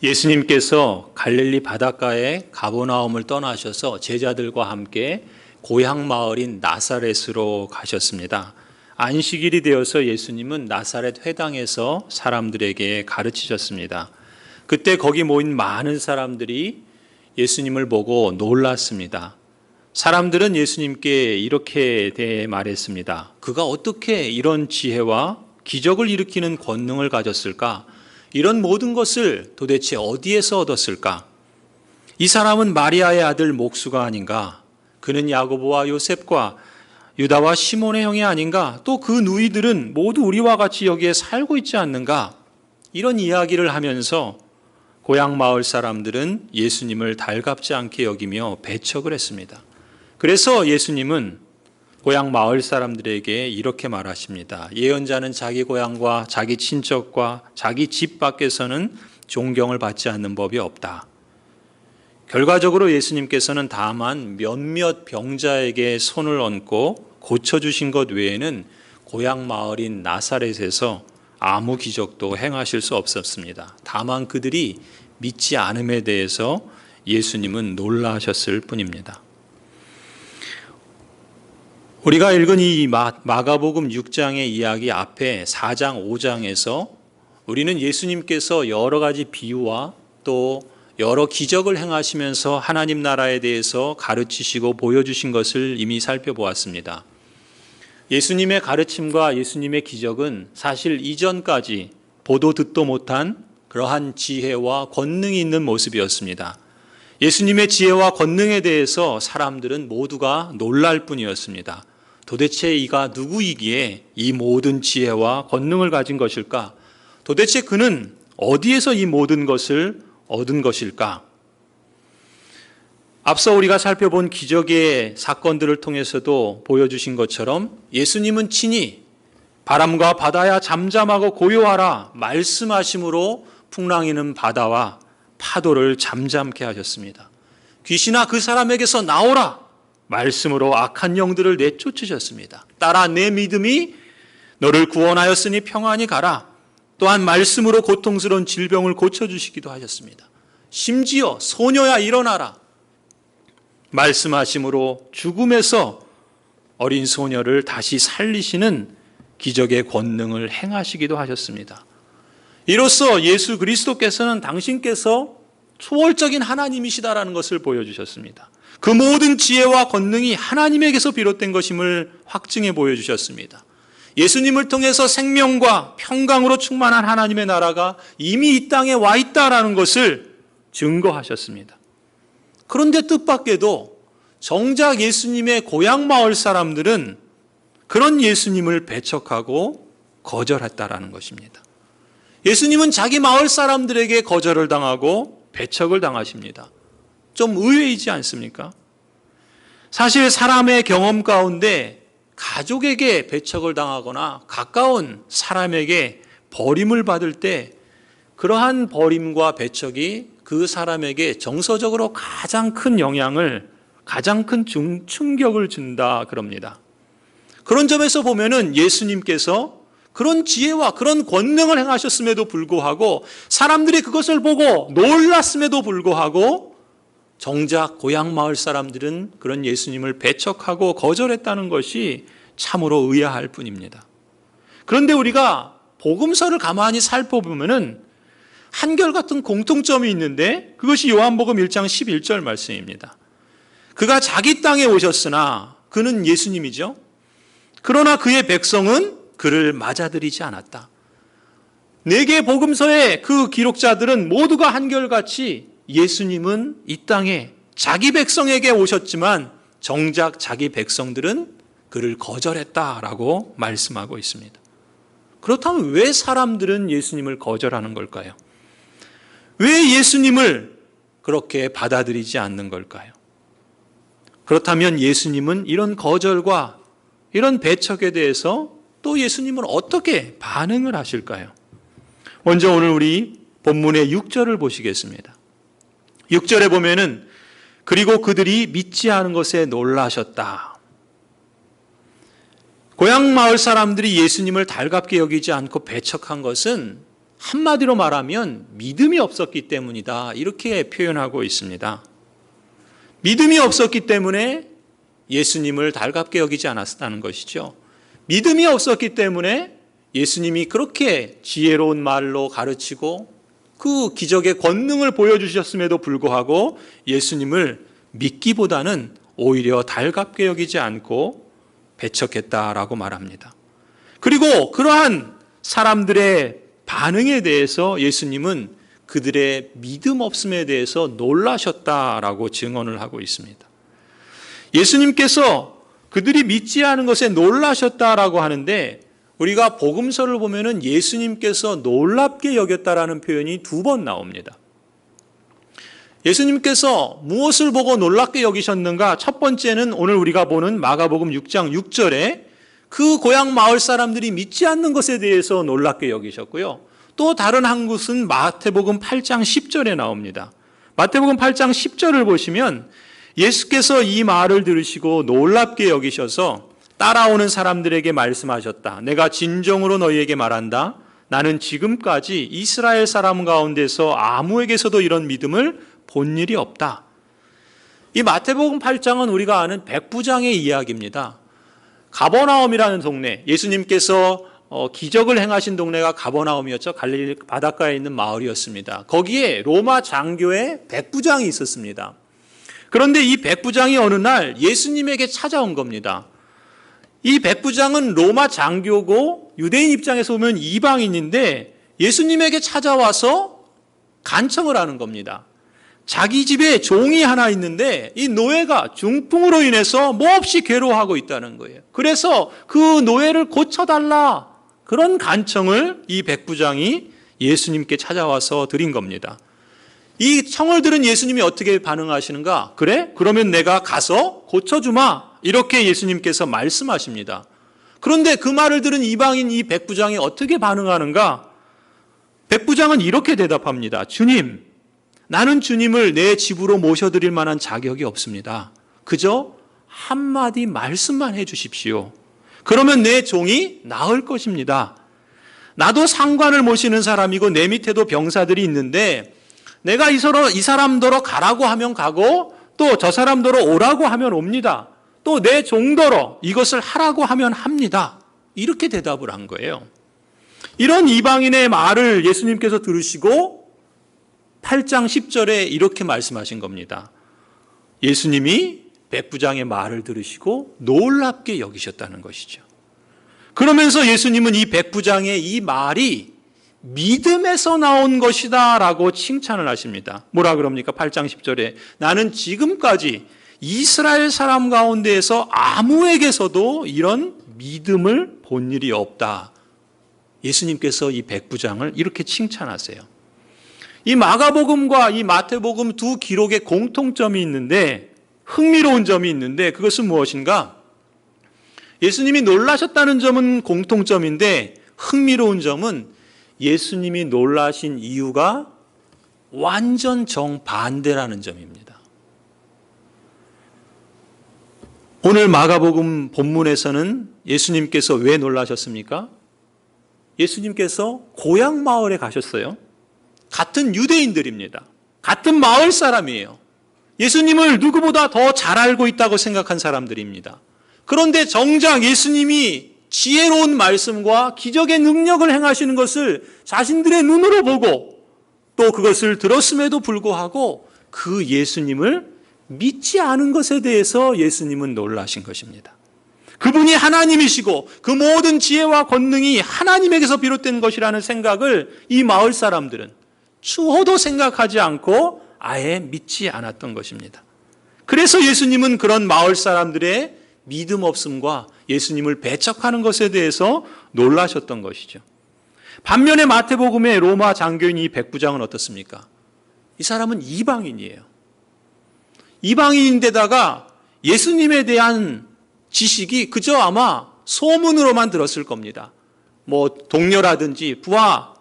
예수님께서 갈릴리 바닷가에 가버나움을 떠나셔서 제자들과 함께 고향 마을인 나사렛으로 가셨습니다. 안식일이 되어서 예수님은 나사렛 회당에서 사람들에게 가르치셨습니다. 그때 거기 모인 많은 사람들이 예수님을 보고 놀랐습니다. 사람들은 예수님께 이렇게 대해 말했습니다. 그가 어떻게 이런 지혜와 기적을 일으키는 권능을 가졌을까? 이런 모든 것을 도대체 어디에서 얻었을까? 이 사람은 마리아의 아들 목수가 아닌가? 그는 야고보와 요셉과 유다와 시몬의 형이 아닌가? 또 그 누이들은 모두 우리와 같이 여기에 살고 있지 않는가? 이런 이야기를 하면서 고향 마을 사람들은 예수님을 달갑지 않게 여기며 배척을 했습니다. 그래서 예수님은 고향 마을 사람들에게 이렇게 말하십니다. 예언자는 자기 고향과 자기 친척과 자기 집 밖에서는 존경을 받지 않는 법이 없다. 결과적으로 예수님께서는 다만 몇몇 병자에게 손을 얹고 고쳐주신 것 외에는 고향 마을인 나사렛에서 아무 기적도 행하실 수 없었습니다. 다만 그들이 믿지 않음에 대해서 예수님은 놀라셨을 뿐입니다. 우리가 읽은 이 마가복음 6장의 이야기 앞에 4장, 5장에서 우리는 예수님께서 여러 가지 비유와 또 여러 기적을 행하시면서 하나님 나라에 대해서 가르치시고 보여주신 것을 이미 살펴보았습니다. 예수님의 가르침과 예수님의 기적은 사실 이전까지 보도 듣도 못한 그러한 지혜와 권능이 있는 모습이었습니다. 예수님의 지혜와 권능에 대해서 사람들은 모두가 놀랄 뿐이었습니다. 도대체 이가 누구이기에 이 모든 지혜와 권능을 가진 것일까? 도대체 그는 어디에서 이 모든 것을 얻은 것일까? 앞서 우리가 살펴본 기적의 사건들을 통해서도 보여주신 것처럼 예수님은 친히 바람과 바다야 잠잠하고 고요하라 말씀하심으로 풍랑이는 바다와 파도를 잠잠케 하셨습니다. 귀신아 그 사람에게서 나오라 말씀으로 악한 영들을 내쫓으셨습니다. 따라 내 믿음이 너를 구원하였으니 평안히 가라. 또한 말씀으로 고통스러운 질병을 고쳐주시기도 하셨습니다. 심지어 소녀야 일어나라 말씀하심으로 죽음에서 어린 소녀를 다시 살리시는 기적의 권능을 행하시기도 하셨습니다. 이로써 예수 그리스도께서는 당신께서 초월적인 하나님이시다라는 것을 보여주셨습니다. 그 모든 지혜와 권능이 하나님에게서 비롯된 것임을 확증해 보여주셨습니다. 예수님을 통해서 생명과 평강으로 충만한 하나님의 나라가 이미 이 땅에 와 있다라는 것을 증거하셨습니다. 그런데 뜻밖에도 정작 예수님의 고향 마을 사람들은 그런 예수님을 배척하고 거절했다라는 것입니다. 예수님은 자기 마을 사람들에게 거절을 당하고 배척을 당하십니다. 좀 의외이지 않습니까? 사실 사람의 경험 가운데 가족에게 배척을 당하거나 가까운 사람에게 버림을 받을 때 그러한 버림과 배척이 그 사람에게 정서적으로 가장 큰 영향을, 가장 큰 충격을 준다 그럽니다. 그런 점에서 보면은 예수님께서 그런 지혜와 그런 권능을 행하셨음에도 불구하고 사람들이 그것을 보고 놀랐음에도 불구하고 정작 고향 마을 사람들은 그런 예수님을 배척하고 거절했다는 것이 참으로 의아할 뿐입니다. 그런데 우리가 복음서를 가만히 살펴보면은 한결같은 공통점이 있는데 그것이 요한복음 1장 11절 말씀입니다. 그가 자기 땅에 오셨으나 그는 예수님이죠. 그러나 그의 백성은 그를 맞아들이지 않았다. 네 개의 복음서의 그 기록자들은 모두가 한결같이 예수님은 이 땅에 자기 백성에게 오셨지만 정작 자기 백성들은 그를 거절했다라고 말씀하고 있습니다. 그렇다면 왜 사람들은 예수님을 거절하는 걸까요? 왜 예수님을 그렇게 받아들이지 않는 걸까요? 그렇다면 예수님은 이런 거절과 이런 배척에 대해서 또 예수님은 어떻게 반응을 하실까요? 먼저 오늘 우리 본문의 6절을 보시겠습니다. 6절에 보면은 그리고 그들이 믿지 않은 것에 놀라셨다. 고향 마을 사람들이 예수님을 달갑게 여기지 않고 배척한 것은 한마디로 말하면 믿음이 없었기 때문이다. 이렇게 표현하고 있습니다. 믿음이 없었기 때문에 예수님을 달갑게 여기지 않았다는 것이죠. 믿음이 없었기 때문에 예수님이 그렇게 지혜로운 말로 가르치고 그 기적의 권능을 보여주셨음에도 불구하고 예수님을 믿기보다는 오히려 달갑게 여기지 않고 배척했다라고 말합니다. 그리고 그러한 사람들의 반응에 대해서 예수님은 그들의 믿음 없음에 대해서 놀라셨다라고 증언을 하고 있습니다. 예수님께서 그들이 믿지 않은 것에 놀라셨다라고 하는데 우리가 복음서를 보면은 예수님께서 놀랍게 여겼다라는 표현이 2번 나옵니다. 예수님께서 무엇을 보고 놀랍게 여기셨는가? 첫 번째는 오늘 우리가 보는 마가복음 6장 6절에 그 고향 마을 사람들이 믿지 않는 것에 대해서 놀랍게 여기셨고요. 또 다른 한 곳은 마태복음 8장 10절에 나옵니다. 마태복음 8장 10절을 보시면 예수께서 이 말을 들으시고 놀랍게 여기셔서 따라오는 사람들에게 말씀하셨다. 내가 진정으로 너희에게 말한다. 나는 지금까지 이스라엘 사람 가운데서 아무에게서도 이런 믿음을 본 일이 없다. 이 마태복음 8장은 우리가 아는 백부장의 이야기입니다. 가버나움이라는 동네, 예수님께서 기적을 행하신 동네가 가버나움이었죠. 갈릴리 바닷가에 있는 마을이었습니다. 거기에 로마 장교의 백부장이 있었습니다. 그런데 이 백부장이 어느 날 예수님에게 찾아온 겁니다. 이 백부장은 로마 장교고 유대인 입장에서 보면 이방인인데 예수님에게 찾아와서 간청을 하는 겁니다. 자기 집에 종이 하나 있는데 이 노예가 중풍으로 인해서 몹시 괴로워하고 있다는 거예요. 그래서 그 노예를 고쳐달라, 그런 간청을 이 백부장이 예수님께 찾아와서 드린 겁니다. 이 청을 들은 예수님이 어떻게 반응하시는가? 그래? 그러면 내가 가서 고쳐주마. 이렇게 예수님께서 말씀하십니다. 그런데 그 말을 들은 이방인 이 백부장이 어떻게 반응하는가? 백부장은 이렇게 대답합니다. 주님, 나는 주님을 내 집으로 모셔드릴 만한 자격이 없습니다. 그저 한마디 말씀만 해 주십시오. 그러면 내 종이 나을 것입니다. 나도 상관을 모시는 사람이고 내 밑에도 병사들이 있는데 내가 이 사람더러 가라고 하면 가고 또 저 사람더러 오라고 하면 옵니다. 또 내 종더러 이것을 하라고 하면 합니다. 이렇게 대답을 한 거예요. 이런 이방인의 말을 예수님께서 들으시고 8장 10절에 이렇게 말씀하신 겁니다. 예수님이 백부장의 말을 들으시고 놀랍게 여기셨다는 것이죠. 그러면서 예수님은 이 백부장의 이 말이 믿음에서 나온 것이다 라고 칭찬을 하십니다. 뭐라 그럽니까? 8장 10절에 나는 지금까지 이스라엘 사람 가운데에서 아무에게서도 이런 믿음을 본 일이 없다. 예수님께서 이 백부장을 이렇게 칭찬하세요. 이 마가복음과 이 마태복음 두 기록에 공통점이 있는데, 흥미로운 점이 있는데 그것은 무엇인가? 예수님이 놀라셨다는 점은 공통점인데 흥미로운 점은 예수님이 놀라신 이유가 완전 정반대라는 점입니다. 오늘 마가복음 본문에서는 예수님께서 왜 놀라셨습니까? 예수님께서 고향 마을에 가셨어요. 같은 유대인들입니다. 같은 마을 사람이에요. 예수님을 누구보다 더 잘 알고 있다고 생각한 사람들입니다. 그런데 정작 예수님이 지혜로운 말씀과 기적의 능력을 행하시는 것을 자신들의 눈으로 보고 또 그것을 들었음에도 불구하고 그 예수님을 믿지 않은 것에 대해서 예수님은 놀라신 것입니다. 그분이 하나님이시고 그 모든 지혜와 권능이 하나님에게서 비롯된 것이라는 생각을 이 마을 사람들은 추호도 생각하지 않고 아예 믿지 않았던 것입니다. 그래서 예수님은 그런 마을 사람들의 믿음 없음과 예수님을 배척하는 것에 대해서 놀라셨던 것이죠. 반면에 마태복음의 로마 장교인 이 백부장은 어떻습니까? 이 사람은 이방인이에요. 이방인인데다가 예수님에 대한 지식이 그저 아마 소문으로만 들었을 겁니다. 뭐 동료라든지 부하,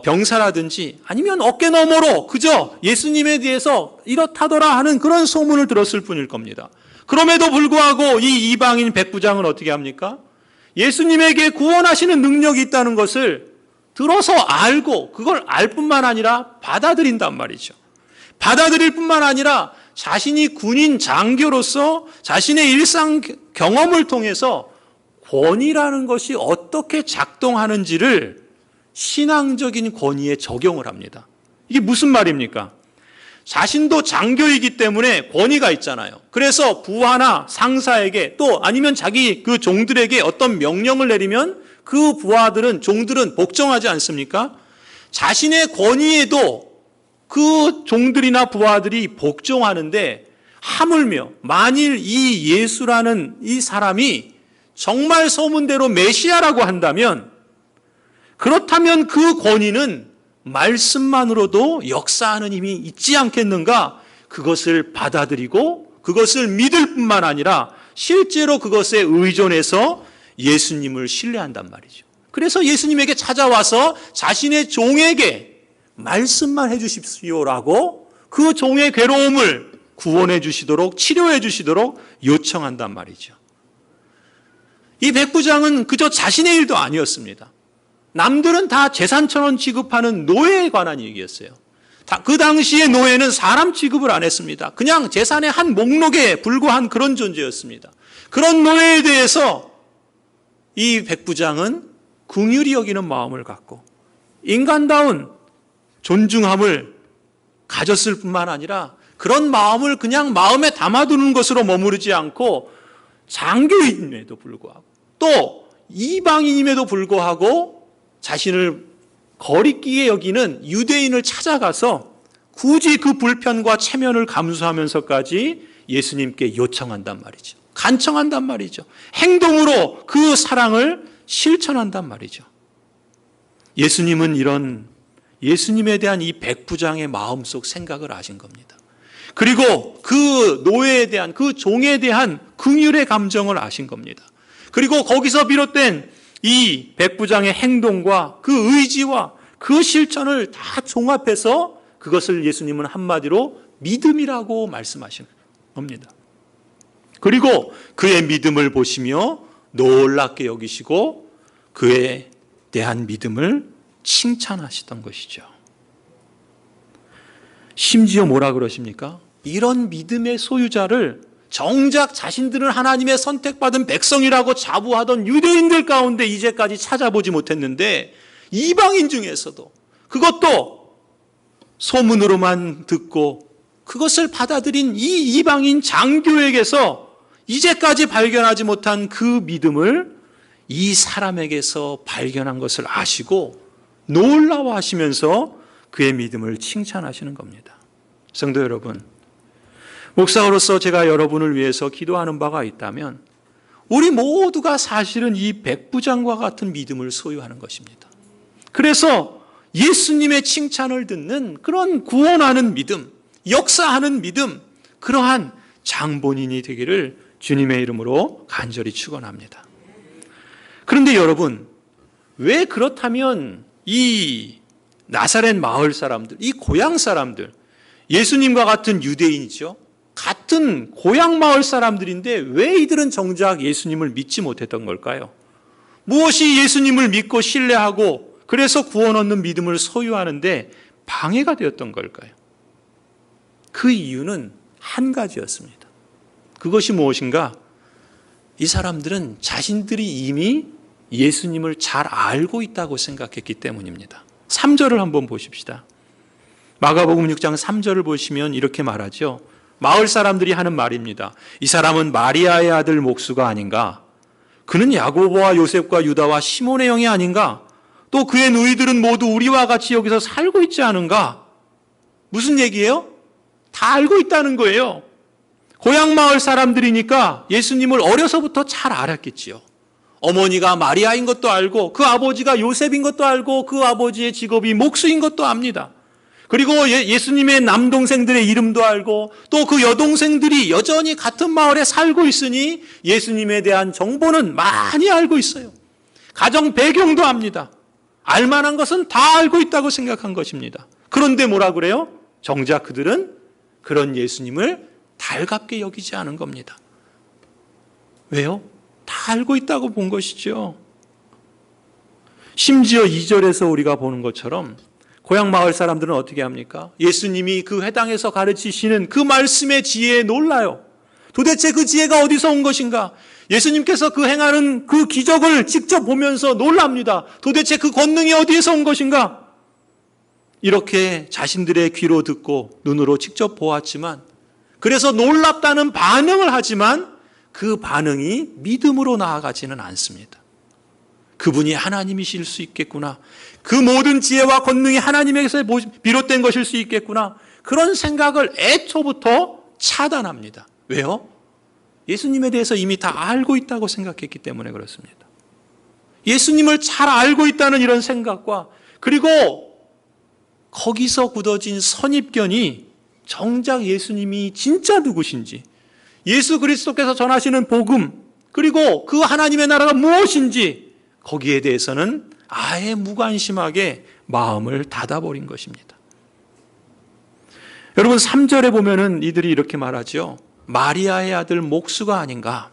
병사라든지 아니면 어깨 너머로 그저 예수님에 대해서 이렇다더라 하는 그런 소문을 들었을 뿐일 겁니다. 그럼에도 불구하고 이 이방인 백부장은 어떻게 합니까? 예수님에게 구원하시는 능력이 있다는 것을 들어서 알고 그걸 알 뿐만 아니라 받아들인단 말이죠. 받아들일 뿐만 아니라 자신이 군인 장교로서 자신의 일상 경험을 통해서 권위라는 것이 어떻게 작동하는지를 신앙적인 권위에 적용을 합니다. 이게 무슨 말입니까? 자신도 장교이기 때문에 권위가 있잖아요. 그래서 부하나 상사에게 또 아니면 자기 그 종들에게 어떤 명령을 내리면 그 부하들은 종들은 복종하지 않습니까? 자신의 권위에도 그 종들이나 부하들이 복종하는데 하물며 만일 이 예수라는 이 사람이 정말 소문대로 메시아라고 한다면 그렇다면 그 권위는 말씀만으로도 역사하는 힘이 있지 않겠는가? 그것을 받아들이고 그것을 믿을 뿐만 아니라 실제로 그것에 의존해서 예수님을 신뢰한단 말이죠. 그래서 예수님에게 찾아와서 자신의 종에게 말씀만 해 주십시오라고 그 종의 괴로움을 구원해 주시도록 치료해 주시도록 요청한단 말이죠. 이 백부장은 그저 자신의 일도 아니었습니다. 남들은 다 재산처럼 취급하는 노예에 관한 얘기였어요. 그 당시의 노예는 사람 취급을 안 했습니다. 그냥 재산의 한 목록에 불과한 그런 존재였습니다. 그런 노예에 대해서 이 백부장은 긍휼히 여기는 마음을 갖고 인간다운 존중함을 가졌을 뿐만 아니라 그런 마음을 그냥 마음에 담아두는 것으로 머무르지 않고 장교임에도 불구하고 또 이방인임에도 불구하고 자신을 거리끼에 여기는 유대인을 찾아가서 굳이 그 불편과 체면을 감수하면서까지 예수님께 요청한단 말이죠. 간청한단 말이죠. 행동으로 그 사랑을 실천한단 말이죠. 예수님은 이런 예수님에 대한 이 백부장의 마음속 생각을 아신 겁니다. 그리고 그 노예에 대한 그 종에 대한 긍휼의 감정을 아신 겁니다. 그리고 거기서 비롯된 이 백부장의 행동과 그 의지와 그 실천을 다 종합해서 그것을 예수님은 한마디로 믿음이라고 말씀하시는 겁니다. 그리고 그의 믿음을 보시며 놀랍게 여기시고 그에 대한 믿음을 칭찬하시던 것이죠. 심지어 뭐라 그러십니까? 이런 믿음의 소유자를 정작 자신들은 하나님의 선택받은 백성이라고 자부하던 유대인들 가운데 이제까지 찾아보지 못했는데 이방인 중에서도 그것도 소문으로만 듣고 그것을 받아들인 이 이방인 장교에게서 이제까지 발견하지 못한 그 믿음을 이 사람에게서 발견한 것을 아시고 놀라워하시면서 그의 믿음을 칭찬하시는 겁니다. 성도 여러분, 목사로서 제가 여러분을 위해서 기도하는 바가 있다면 우리 모두가 사실은 이 백부장과 같은 믿음을 소유하는 것입니다. 그래서 예수님의 칭찬을 듣는 그런 구원하는 믿음, 역사하는 믿음, 그러한 장본인이 되기를 주님의 이름으로 간절히 축원합니다. 그런데 여러분, 왜 그렇다면 이 나사렛 마을 사람들, 이 고향 사람들, 예수님과 같은 유대인이죠. 같은 고향 마을 사람들인데 왜 이들은 정작 예수님을 믿지 못했던 걸까요? 무엇이 예수님을 믿고 신뢰하고 그래서 구원 얻는 믿음을 소유하는데 방해가 되었던 걸까요? 그 이유는 한 가지였습니다. 그것이 무엇인가? 이 사람들은 자신들이 이미 예수님을 잘 알고 있다고 생각했기 때문입니다. 3절을 한번 보십시다. 마가복음 6장 3절을 보시면 이렇게 말하죠. 마을 사람들이 하는 말입니다. 이 사람은 마리아의 아들 목수가 아닌가? 그는 야고보와 요셉과 유다와 시몬의 형이 아닌가? 또 그의 누이들은 모두 우리와 같이 여기서 살고 있지 않은가? 무슨 얘기예요? 다 알고 있다는 거예요. 고향 마을 사람들이니까 예수님을 어려서부터 잘 알았겠지요. 어머니가 마리아인 것도 알고 그 아버지가 요셉인 것도 알고 그 아버지의 직업이 목수인 것도 압니다. 그리고 예수님의 남동생들의 이름도 알고 또 그 여동생들이 여전히 같은 마을에 살고 있으니 예수님에 대한 정보는 많이 알고 있어요. 가정 배경도 압니다. 알만한 것은 다 알고 있다고 생각한 것입니다. 그런데 뭐라 그래요? 정작 그들은 그런 예수님을 달갑게 여기지 않은 겁니다. 왜요? 다 알고 있다고 본 것이죠. 심지어 2절에서 우리가 보는 것처럼 고향 마을 사람들은 어떻게 합니까? 예수님이 그 회당에서 가르치시는 그 말씀의 지혜에 놀라요. 도대체 그 지혜가 어디서 온 것인가? 예수님께서 그 행하는 그 기적을 직접 보면서 놀랍니다. 도대체 그 권능이 어디에서 온 것인가? 이렇게 자신들의 귀로 듣고 눈으로 직접 보았지만, 그래서 놀랍다는 반응을 하지만 그 반응이 믿음으로 나아가지는 않습니다. 그분이 하나님이실 수 있겠구나. 그 모든 지혜와 권능이 하나님에게서 비롯된 것일 수 있겠구나. 그런 생각을 애초부터 차단합니다. 왜요? 예수님에 대해서 이미 다 알고 있다고 생각했기 때문에 그렇습니다. 예수님을 잘 알고 있다는 이런 생각과, 그리고 거기서 굳어진 선입견이 정작 예수님이 진짜 누구신지, 예수 그리스도께서 전하시는 복음, 그리고 그 하나님의 나라가 무엇인지 거기에 대해서는 아예 무관심하게 마음을 닫아버린 것입니다. 여러분 3절에 보면은 이들이 이렇게 말하죠. 마리아의 아들 목수가 아닌가.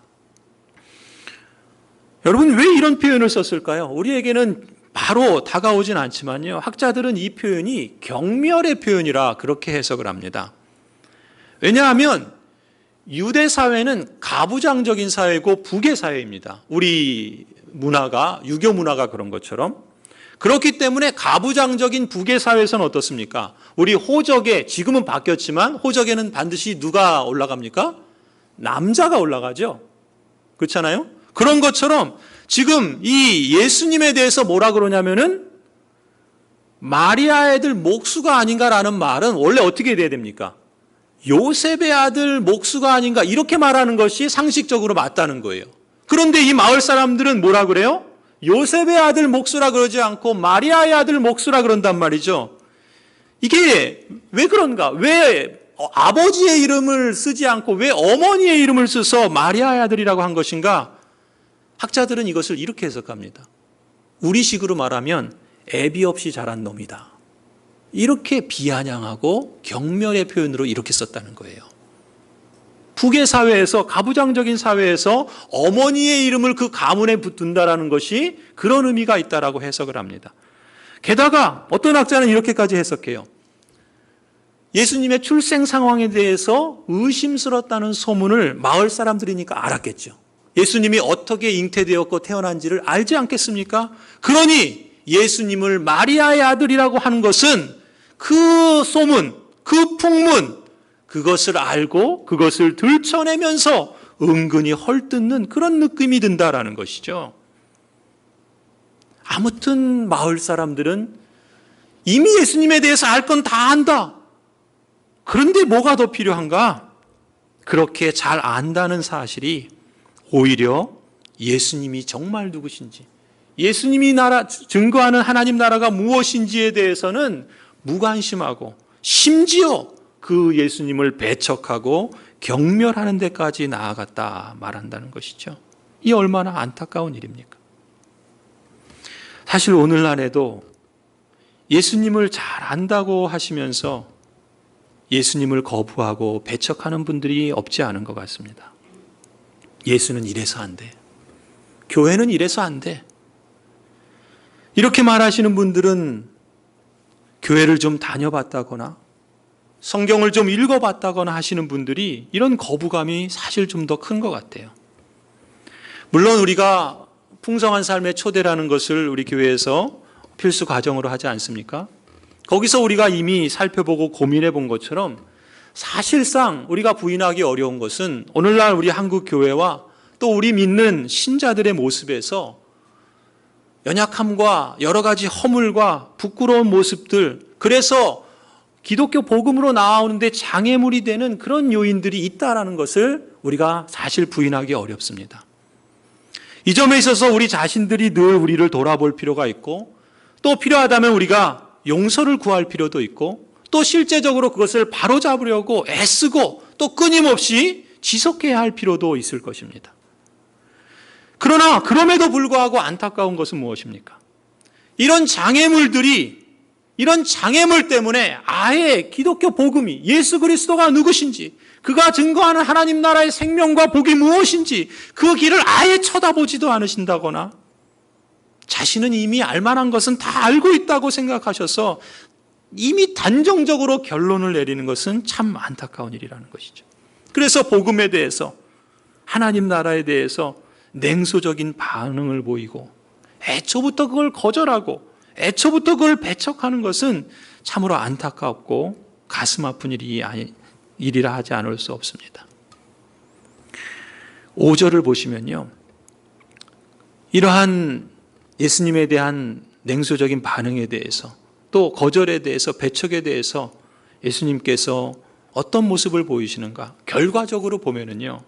여러분 왜 이런 표현을 썼을까요? 우리에게는 바로 다가오진 않지만요, 학자들은 이 표현이 경멸의 표현이라 그렇게 해석을 합니다. 왜냐하면 유대 사회는 가부장적인 사회고 북의 사회입니다. 우리 문화가, 유교 문화가 그런 것처럼. 그렇기 때문에 가부장적인 북의 사회에서는 어떻습니까? 우리 호적에, 지금은 바뀌었지만 호적에는 반드시 누가 올라갑니까? 남자가 올라가죠. 그렇잖아요? 그런 것처럼 지금 이 예수님에 대해서 뭐라 그러냐면은 마리아의 아들 목수가 아닌가라는 말은 원래 어떻게 돼야 됩니까? 요셉의 아들 목수가 아닌가, 이렇게 말하는 것이 상식적으로 맞다는 거예요. 그런데 이 마을 사람들은 뭐라 그래요? 요셉의 아들 목수라 그러지 않고 마리아의 아들 목수라 그런단 말이죠. 이게 왜 그런가? 왜 아버지의 이름을 쓰지 않고 왜 어머니의 이름을 써서 마리아의 아들이라고 한 것인가? 학자들은 이것을 이렇게 해석합니다. 우리식으로 말하면 애비 없이 자란 놈이다. 이렇게 비아냥하고 경멸의 표현으로 이렇게 썼다는 거예요. 북의 사회에서, 가부장적인 사회에서 어머니의 이름을 그 가문에 붙든다라는 것이 그런 의미가 있다라고 해석을 합니다. 게다가 어떤 학자는 이렇게까지 해석해요. 예수님의 출생 상황에 대해서 의심스럽다는 소문을 마을 사람들이니까 알았겠죠. 예수님이 어떻게 잉태되었고 태어난지를 알지 않겠습니까? 그러니 예수님을 마리아의 아들이라고 하는 것은 그 소문, 그 풍문, 그것을 알고 그것을 들춰내면서 은근히 헐뜯는 그런 느낌이 든다라는 것이죠. 아무튼 마을 사람들은 이미 예수님에 대해서 알 건 다 안다. 그런데 뭐가 더 필요한가? 그렇게 잘 안다는 사실이 오히려 예수님이 정말 누구신지, 예수님이 증거하는 하나님 나라가 무엇인지에 대해서는 무관심하고, 심지어 그 예수님을 배척하고 경멸하는 데까지 나아갔다 말한다는 것이죠. 이 얼마나 안타까운 일입니까? 사실 오늘날에도 예수님을 잘 안다고 하시면서 예수님을 거부하고 배척하는 분들이 없지 않은 것 같습니다. 예수는 이래서 안 돼. 교회는 이래서 안 돼. 이렇게 말하시는 분들은 교회를 좀 다녀봤다거나 성경을 좀 읽어봤다거나 하시는 분들이 이런 거부감이 사실 좀 더 큰 것 같아요. 물론 우리가 풍성한 삶의 초대라는 것을 우리 교회에서 필수 과정으로 하지 않습니까? 거기서 우리가 이미 살펴보고 고민해 본 것처럼 사실상 우리가 부인하기 어려운 것은 오늘날 우리 한국 교회와 또 우리 믿는 신자들의 모습에서 연약함과 여러 가지 허물과 부끄러운 모습들, 그래서 기독교 복음으로 나오는데 장애물이 되는 그런 요인들이 있다라는 것을 우리가 사실 부인하기 어렵습니다. 이 점에 있어서 우리 자신들이 늘 우리를 돌아볼 필요가 있고, 또 필요하다면 우리가 용서를 구할 필요도 있고, 또 실제적으로 그것을 바로잡으려고 애쓰고 또 끊임없이 지속해야 할 필요도 있을 것입니다. 그러나 그럼에도 불구하고 안타까운 것은 무엇입니까? 이런 장애물 때문에 아예 기독교 복음이, 예수 그리스도가 누구신지, 그가 증거하는 하나님 나라의 생명과 복이 무엇인지 그 길을 아예 쳐다보지도 않으신다거나 자신은 이미 알만한 것은 다 알고 있다고 생각하셔서 이미 단정적으로 결론을 내리는 것은 참 안타까운 일이라는 것이죠. 그래서 복음에 대해서, 하나님 나라에 대해서 냉소적인 반응을 보이고 애초부터 그걸 거절하고 애초부터 그걸 배척하는 것은 참으로 안타깝고 가슴 아픈 일이라 하지 않을 수 없습니다. 5절을 보시면요, 이러한 예수님에 대한 냉소적인 반응에 대해서, 또 거절에 대해서, 배척에 대해서 예수님께서 어떤 모습을 보이시는가? 결과적으로 보면은요,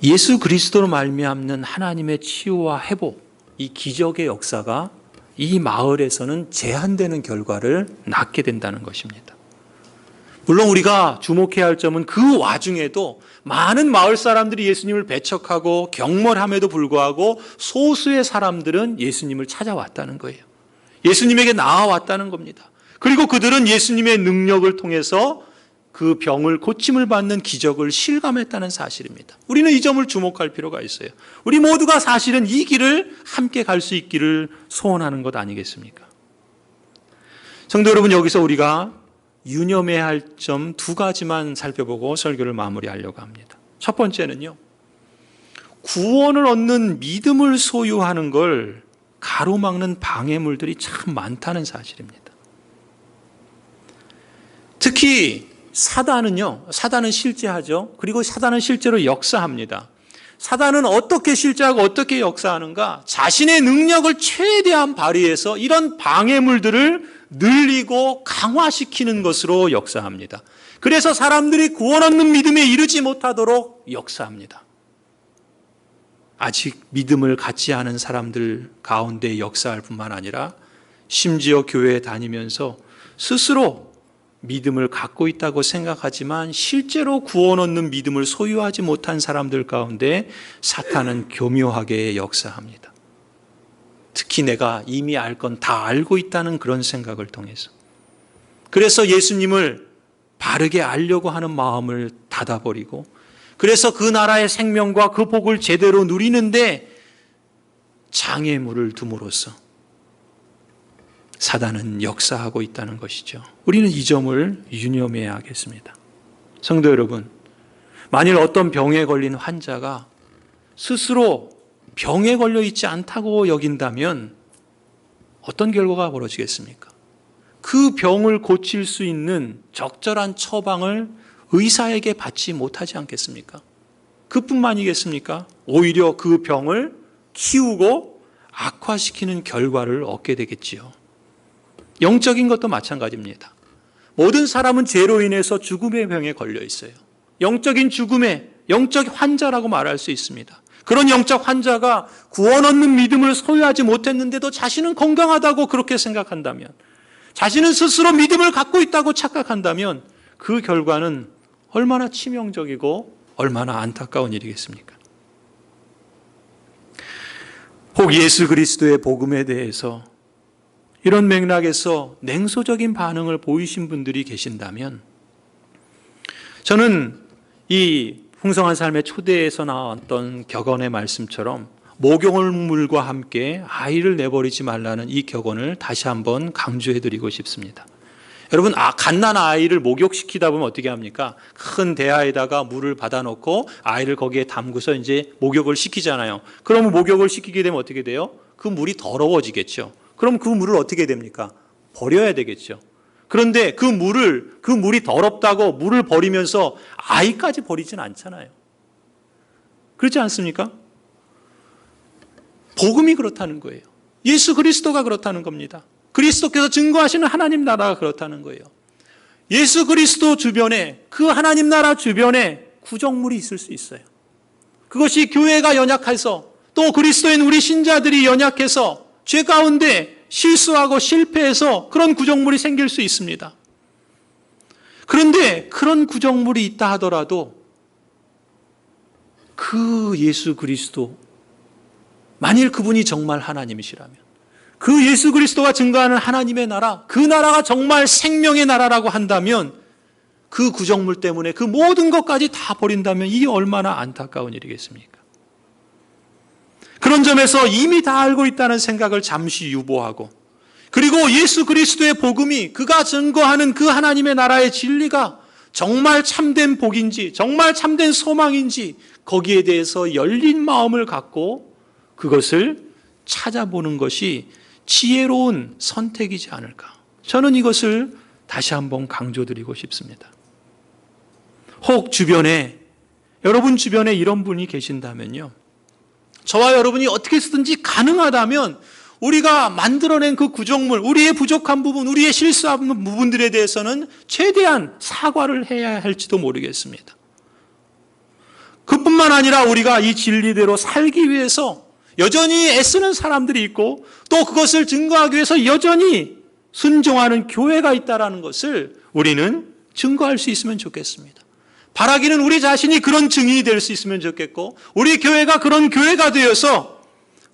예수 그리스도로 말미암는 하나님의 치유와 회복, 이 기적의 역사가 이 마을에서는 제한되는 결과를 낳게 된다는 것입니다. 물론 우리가 주목해야 할 점은 그 와중에도 많은 마을 사람들이 예수님을 배척하고 경멸함에도 불구하고 소수의 사람들은 예수님을 찾아왔다는 거예요. 예수님에게 나아왔다는 겁니다. 그리고 그들은 예수님의 능력을 통해서 그 병을 고침을 받는 기적을 실감했다는 사실입니다. 우리는 이 점을 주목할 필요가 있어요. 우리 모두가 사실은 이 길을 함께 갈 수 있기를 소원하는 것 아니겠습니까? 성도 여러분, 여기서 우리가 유념해야 할 점 2가지만 살펴보고 설교를 마무리하려고 합니다. 첫 번째는요, 구원을 얻는 믿음을 소유하는 걸 가로막는 방해물들이 참 많다는 사실입니다. 특히 사단은 실제하죠. 그리고 사단은 실제로 역사합니다. 사단은 어떻게 실제하고 어떻게 역사하는가? 자신의 능력을 최대한 발휘해서 이런 방해물들을 늘리고 강화시키는 것으로 역사합니다. 그래서 사람들이 구원 얻는 믿음에 이르지 못하도록 역사합니다. 아직 믿음을 갖지 않은 사람들 가운데 역사할 뿐만 아니라 심지어 교회에 다니면서 스스로 믿음을 갖고 있다고 생각하지만 실제로 구원 얻는 믿음을 소유하지 못한 사람들 가운데 사탄은 교묘하게 역사합니다. 특히 내가 이미 알 건 다 알고 있다는 그런 생각을 통해서. 그래서 예수님을 바르게 알려고 하는 마음을 닫아버리고, 그래서 그 나라의 생명과 그 복을 제대로 누리는데 장애물을 둠으로써 사단은 역사하고 있다는 것이죠. 우리는 이 점을 유념해야 하겠습니다. 성도 여러분, 만일 어떤 병에 걸린 환자가 스스로 병에 걸려 있지 않다고 여긴다면 어떤 결과가 벌어지겠습니까? 그 병을 고칠 수 있는 적절한 처방을 의사에게 받지 못하지 않겠습니까? 그뿐만이겠습니까? 오히려 그 병을 키우고 악화시키는 결과를 얻게 되겠지요. 영적인 것도 마찬가지입니다. 모든 사람은 죄로 인해서 죽음의 병에 걸려 있어요. 영적인 죽음의 영적 환자라고 말할 수 있습니다. 그런 영적 환자가 구원 얻는 믿음을 소유하지 못했는데도 자신은 건강하다고 그렇게 생각한다면, 자신은 스스로 믿음을 갖고 있다고 착각한다면 그 결과는 얼마나 치명적이고 얼마나 안타까운 일이겠습니까? 혹 예수 그리스도의 복음에 대해서 이런 맥락에서 냉소적인 반응을 보이신 분들이 계신다면, 저는 이 풍성한 삶의 초대에서 나왔던 격언의 말씀처럼 목욕물과 함께 아이를 내버리지 말라는 이 격언을 다시 한번 강조해드리고 싶습니다. 여러분, 갓난 아이를 목욕시키다 보면 어떻게 합니까? 큰 대야에다가 물을 받아놓고 아이를 거기에 담그서 이제 목욕을 시키잖아요. 그러면 목욕을 시키게 되면 어떻게 돼요? 그 물이 더러워지겠죠. 그럼 그 물을 어떻게 됩니까? 버려야 되겠죠. 그런데 그 물이 더럽다고 물을 버리면서 아이까지 버리진 않잖아요. 그렇지 않습니까? 복음이 그렇다는 거예요. 예수 그리스도가 그렇다는 겁니다. 그리스도께서 증거하시는 하나님 나라가 그렇다는 거예요. 예수 그리스도 주변에, 그 하나님 나라 주변에 구정물이 있을 수 있어요. 그것이 교회가 연약해서, 또 그리스도인 우리 신자들이 연약해서 죄 가운데 실수하고 실패해서 그런 구정물이 생길 수 있습니다. 그런데 그런 구정물이 있다 하더라도 그 예수 그리스도, 만일 그분이 정말 하나님이시라면, 그 예수 그리스도가 증거하는 하나님의 나라, 그 나라가 정말 생명의 나라라고 한다면 그 구정물 때문에 그 모든 것까지 다 버린다면 이 얼마나 안타까운 일이겠습니까? 그런 점에서 이미 다 알고 있다는 생각을 잠시 유보하고, 그리고 예수 그리스도의 복음이, 그가 증거하는 그 하나님의 나라의 진리가 정말 참된 복인지, 정말 참된 소망인지, 거기에 대해서 열린 마음을 갖고 그것을 찾아보는 것이 지혜로운 선택이지 않을까. 저는 이것을 다시 한번 강조드리고 싶습니다. 혹 여러분 주변에 이런 분이 계신다면요, 저와 여러분이 어떻게 해서든지 가능하다면 우리가 만들어낸 그 구조물, 우리의 부족한 부분, 우리의 실수한 부분들에 대해서는 최대한 사과를 해야 할지도 모르겠습니다. 그뿐만 아니라 우리가 이 진리대로 살기 위해서 여전히 애쓰는 사람들이 있고, 또 그것을 증거하기 위해서 여전히 순종하는 교회가 있다는 것을 우리는 증거할 수 있으면 좋겠습니다. 바라기는 우리 자신이 그런 증인이 될 수 있으면 좋겠고, 우리 교회가 그런 교회가 되어서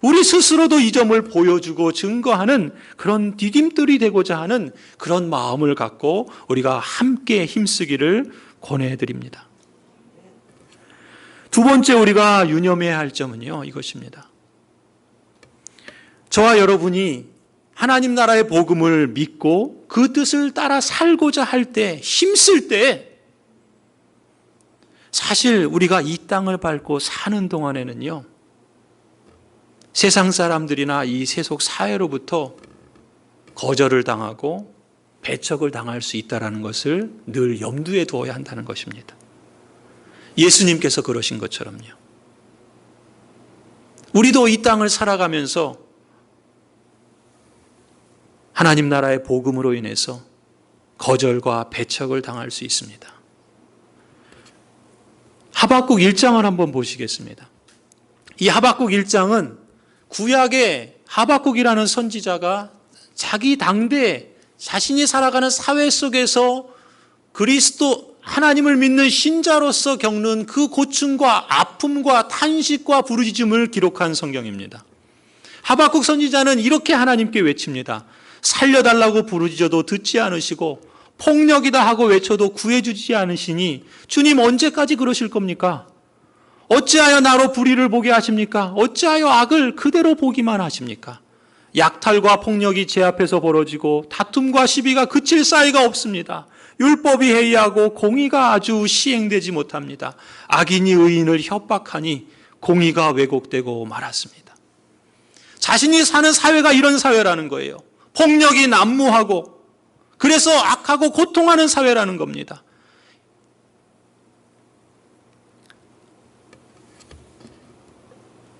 우리 스스로도 이 점을 보여주고 증거하는 그런 디딤돌이 되고자 하는 그런 마음을 갖고 우리가 함께 힘쓰기를 권해드립니다. 두 번째 우리가 유념해야 할 점은요, 이것입니다. 저와 여러분이 하나님 나라의 복음을 믿고 그 뜻을 따라 살고자 할 때, 힘쓸 때, 사실 우리가 이 땅을 밟고 사는 동안에는요, 세상 사람들이나 이 세속 사회로부터 거절을 당하고 배척을 당할 수 있다는 것을 늘 염두에 두어야 한다는 것입니다. 예수님께서 그러신 것처럼요. 우리도 이 땅을 살아가면서 하나님 나라의 복음으로 인해서 거절과 배척을 당할 수 있습니다. 하박국 1장을 한번 보시겠습니다. 이 하박국 1장은 구약의 하박국이라는 선지자가 자기 당대 자신이 살아가는 사회 속에서 그리스도 하나님을 믿는 신자로서 겪는 그 고충과 아픔과 탄식과 부르짖음을 기록한 성경입니다. 하박국 선지자는 이렇게 하나님께 외칩니다. 살려달라고 부르짖어도 듣지 않으시고 폭력이다 하고 외쳐도 구해주지 않으시니 주님 언제까지 그러실 겁니까? 어찌하여 나로 불의를 보게 하십니까? 어찌하여 악을 그대로 보기만 하십니까? 약탈과 폭력이 제 앞에서 벌어지고 다툼과 시비가 그칠 사이가 없습니다. 율법이 해이하고 공의가 아주 시행되지 못합니다. 악인이 의인을 협박하니 공의가 왜곡되고 말았습니다. 자신이 사는 사회가 이런 사회라는 거예요. 폭력이 난무하고, 그래서 악하고 고통하는 사회라는 겁니다.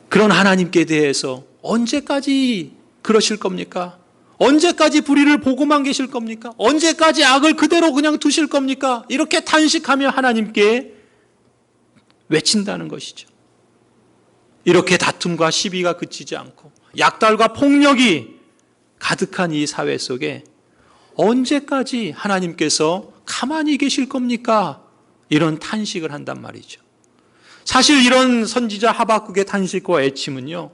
그런 하나님께 대해서 언제까지 그러실 겁니까? 언제까지 불의를 보고만 계실 겁니까? 언제까지 악을 그대로 그냥 두실 겁니까? 이렇게 탄식하며 하나님께 외친다는 것이죠. 이렇게 다툼과 시비가 그치지 않고 약탈과 폭력이 가득한 이 사회 속에 언제까지 하나님께서 가만히 계실 겁니까? 이런 탄식을 한단 말이죠. 사실 이런 선지자 하박국의 탄식과 애침은요,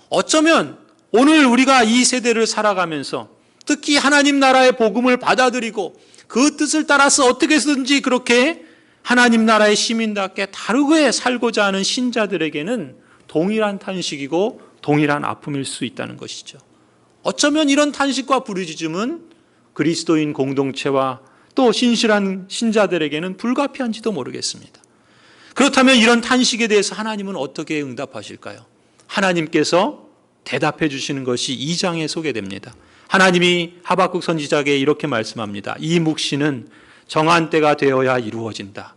어쩌면 오늘 우리가 이 세대를 살아가면서 특히 하나님 나라의 복음을 받아들이고 그 뜻을 따라서 어떻게 해서든지 그렇게 하나님 나라의 시민답게 다르게 살고자 하는 신자들에게는 동일한 탄식이고 동일한 아픔일 수 있다는 것이죠. 어쩌면 이런 탄식과 부르짖음은 그리스도인 공동체와 또 신실한 신자들에게는 불가피한지도 모르겠습니다. 그렇다면 이런 탄식에 대해서 하나님은 어떻게 응답하실까요? 하나님께서 대답해 주시는 것이 2장에 소개됩니다. 하나님이 하박국 선지자에게 이렇게 말씀합니다. 이 묵시는 정한 때가 되어야 이루어진다.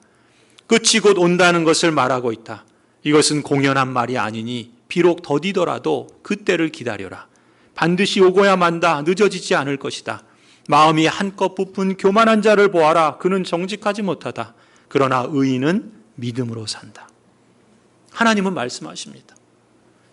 끝이 곧 온다는 것을 말하고 있다. 이것은 공연한 말이 아니니 비록 더디더라도 그때를 기다려라. 반드시 오고야 만다. 늦어지지 않을 것이다. 마음이 한껏 부푼 교만한 자를 보아라. 그는 정직하지 못하다. 그러나 의인은 믿음으로 산다. 하나님은 말씀하십니다.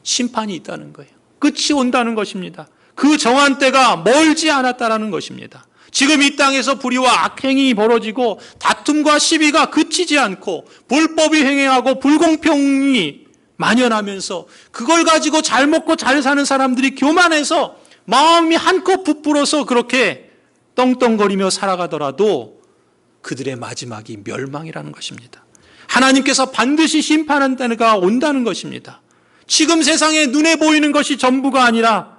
심판이 있다는 거예요. 끝이 온다는 것입니다. 그 정한 때가 멀지 않았다라는 것입니다. 지금 이 땅에서 불의와 악행이 벌어지고 다툼과 시비가 그치지 않고 불법이 횡행하고 불공평이 만연하면서 그걸 가지고 잘 먹고 잘 사는 사람들이 교만해서 마음이 한껏 부풀어서 그렇게 떵떵거리며 살아가더라도 그들의 마지막이 멸망이라는 것입니다. 하나님께서 반드시 심판하는 때가 온다는 것입니다. 지금 세상에 눈에 보이는 것이 전부가 아니라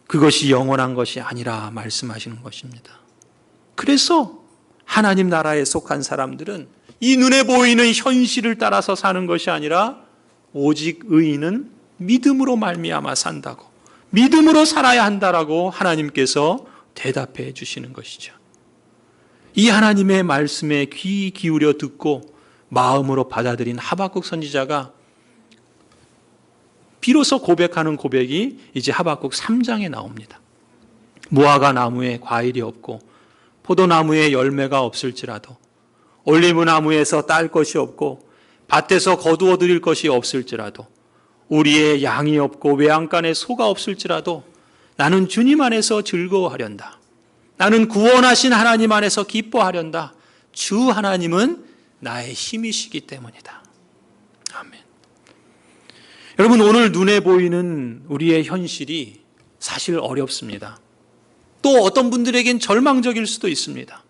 그것이 영원한 것이 아니라 말씀하시는 것입니다. 그래서 하나님 나라에 속한 사람들은 이 눈에 보이는 현실을 따라서 사는 것이 아니라 오직 의인은 믿음으로 말미암아 산다고, 믿음으로 살아야 한다라고 하나님께서 대답해 주시는 것이죠. 이 하나님의 말씀에 귀 기울여 듣고 마음으로 받아들인 하박국 선지자가 비로소 고백하는 고백이 이제 하박국 3장에 나옵니다. 무화과 나무에 과일이 없고 포도나무에 열매가 없을지라도, 올리브나무에서 딸 것이 없고 밭에서 거두어 드릴 것이 없을지라도, 우리의 양이 없고 외양간에 소가 없을지라도 나는 주님 안에서 즐거워하련다. 나는 구원하신 하나님 안에서 기뻐하련다. 주 하나님은 나의 힘이시기 때문이다. 아멘. 여러분, 오늘 눈에 보이는 우리의 현실이 사실 어렵습니다. 또 어떤 분들에겐 절망적일 수도 있습니다.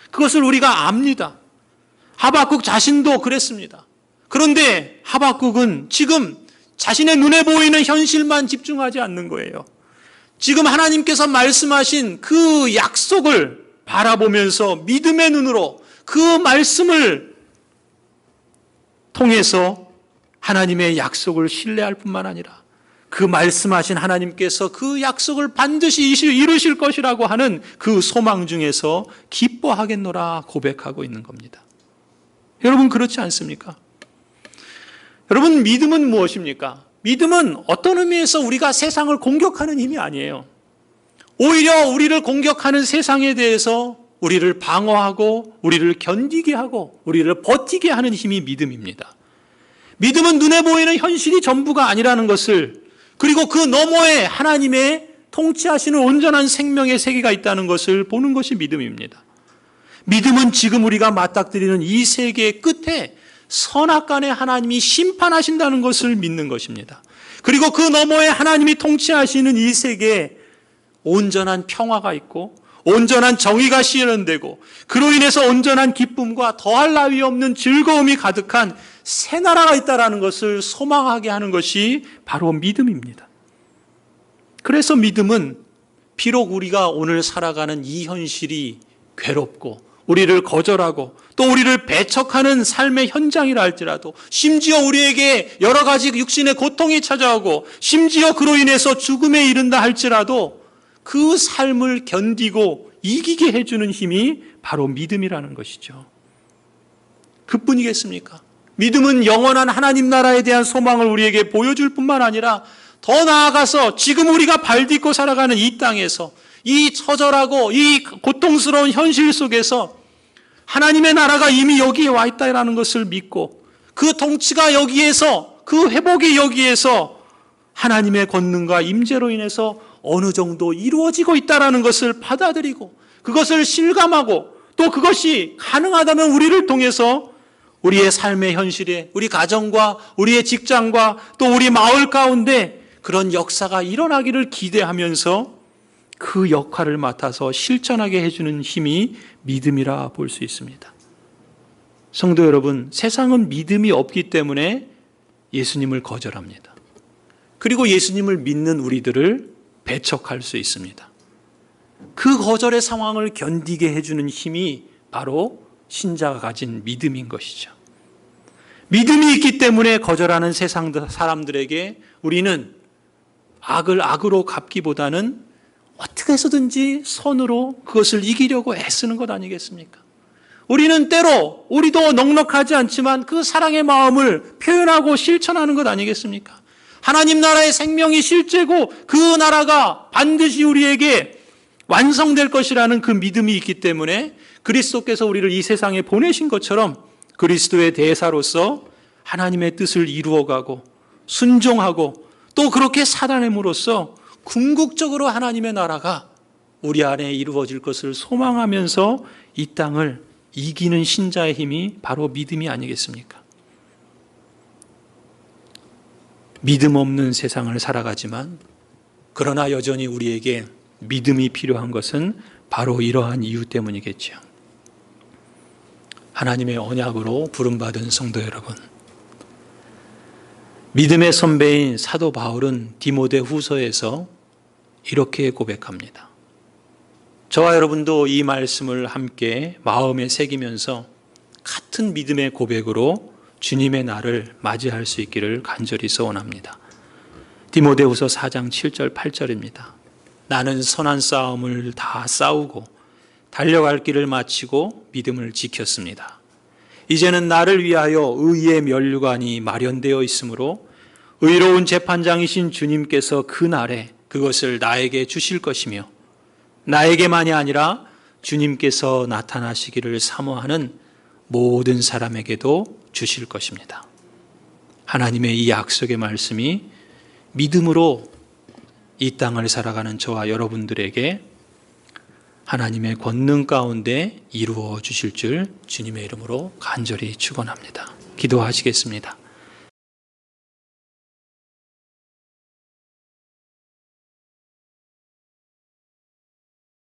그것을 우리가 압니다. 하박국 자신도 그랬습니다. 그런데 하박국은 지금 자신의 눈에 보이는 현실만 집중하지 않는 거예요. 지금 하나님께서 말씀하신 그 약속을 바라보면서 믿음의 눈으로 그 말씀을 통해서 하나님의 약속을 신뢰할 뿐만 아니라 그 말씀하신 하나님께서 그 약속을 반드시 이루실 것이라고 하는 그 소망 중에서 기뻐하겠노라 고백하고 있는 겁니다. 여러분, 그렇지 않습니까? 여러분, 믿음은 무엇입니까? 믿음은 어떤 의미에서 우리가 세상을 공격하는 힘이 아니에요. 오히려 우리를 공격하는 세상에 대해서 우리를 방어하고 우리를 견디게 하고 우리를 버티게 하는 힘이 믿음입니다. 믿음은 눈에 보이는 현실이 전부가 아니라는 것을, 그리고 그 너머에 하나님의 통치하시는 온전한 생명의 세계가 있다는 것을 보는 것이 믿음입니다. 믿음은 지금 우리가 맞닥뜨리는 이 세계의 끝에 선악간에 하나님이 심판하신다는 것을 믿는 것입니다. 그리고 그 너머에 하나님이 통치하시는 이 세계에 온전한 평화가 있고 온전한 정의가 실현되고 그로 인해서 온전한 기쁨과 더할 나위 없는 즐거움이 가득한 새 나라가 있다는 것을 소망하게 하는 것이 바로 믿음입니다. 그래서 믿음은 비록 우리가 오늘 살아가는 이 현실이 괴롭고 우리를 거절하고 또 우리를 배척하는 삶의 현장이라 할지라도, 심지어 우리에게 여러 가지 육신의 고통이 찾아오고 심지어 그로 인해서 죽음에 이른다 할지라도 그 삶을 견디고 이기게 해주는 힘이 바로 믿음이라는 것이죠. 그뿐이겠습니까? 믿음은 영원한 하나님 나라에 대한 소망을 우리에게 보여줄 뿐만 아니라 더 나아가서 지금 우리가 발딛고 살아가는 이 땅에서 이 처절하고 이 고통스러운 현실 속에서 하나님의 나라가 이미 여기에 와 있다는 것을 믿고 그 통치가 여기에서, 그 회복이 여기에서 하나님의 권능과 임재로 인해서 어느 정도 이루어지고 있다는 것을 받아들이고 그것을 실감하고 또 그것이 가능하다면 우리를 통해서 우리의 삶의 현실에, 우리 가정과 우리의 직장과 또 우리 마을 가운데 그런 역사가 일어나기를 기대하면서 그 역할을 맡아서 실천하게 해주는 힘이 믿음이라 볼 수 있습니다. 성도 여러분, 세상은 믿음이 없기 때문에 예수님을 거절합니다. 그리고 예수님을 믿는 우리들을 배척할 수 있습니다. 그 거절의 상황을 견디게 해주는 힘이 바로 신자가 가진 믿음인 것이죠. 믿음이 있기 때문에 거절하는 세상 사람들에게 우리는 악을 악으로 갚기보다는 어떻게 해서든지 선으로 그것을 이기려고 애쓰는 것 아니겠습니까? 우리는 때로 우리도 넉넉하지 않지만 그 사랑의 마음을 표현하고 실천하는 것 아니겠습니까? 하나님 나라의 생명이 실제고 그 나라가 반드시 우리에게 완성될 것이라는 그 믿음이 있기 때문에 그리스도께서 우리를 이 세상에 보내신 것처럼 그리스도의 대사로서 하나님의 뜻을 이루어가고 순종하고 또 그렇게 살아냄으로써 궁극적으로 하나님의 나라가 우리 안에 이루어질 것을 소망하면서 이 땅을 이기는 신자의 힘이 바로 믿음이 아니겠습니까? 믿음 없는 세상을 살아가지만 그러나 여전히 우리에게 믿음이 필요한 것은 바로 이러한 이유 때문이겠죠. 하나님의 언약으로 부름받은 성도 여러분, 믿음의 선배인 사도 바울은 디모데 후서에서 이렇게 고백합니다. 저와 여러분도 이 말씀을 함께 마음에 새기면서 같은 믿음의 고백으로 주님의 날을 맞이할 수 있기를 간절히 소원합니다. 디모데후서 4장 7절 8절입니다. 나는 선한 싸움을 다 싸우고 달려갈 길을 마치고 믿음을 지켰습니다. 이제는 나를 위하여 의의 면류관이 마련되어 있으므로 의로운 재판장이신 주님께서 그 날에 그것을 나에게 주실 것이며 나에게만이 아니라 주님께서 나타나시기를 사모하는 모든 사람에게도 주실 것입니다. 하나님의 이 약속의 말씀이 믿음으로 이 땅을 살아가는 저와 여러분들에게 하나님의 권능 가운데 이루어 주실 줄 주님의 이름으로 간절히 축원합니다. 기도하시겠습니다.